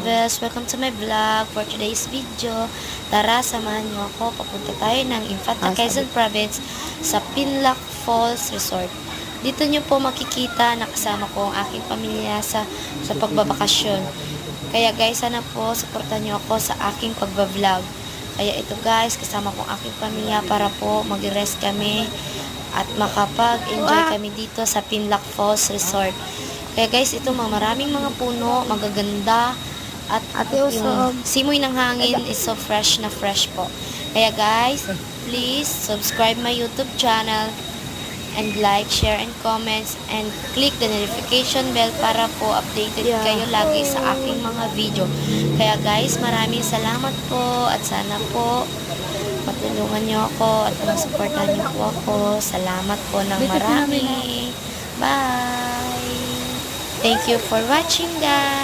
Bells! Welcome to my vlog for today's video. Tara, samahan niyo ako. Papunta tayo ng Infanta Quezon Province sa Pinlac Falls Resort. Dito niyo po makikita na kasama ko ang aking pamilya sa pagbabakasyon. Kaya guys, sana po supportan niyo ako sa aking pagbablog. Kaya ito guys, kasama ko ang aking pamilya para po mag-rest kami at makapag-enjoy kami dito sa Pinlac Falls Resort. Kaya guys, ito maraming mga puno, magaganda, at yung simoy ng hangin is so fresh na fresh po. Kaya guys, please subscribe my YouTube channel and like, share, and comments, and click the notification bell para po updated kayo lagi sa aking mga video. Kaya guys, maraming salamat po at sana po matulungan nyo ako at supportan nyo po ako. Salamat po ng marami. Bye! Thank you for watching, guys!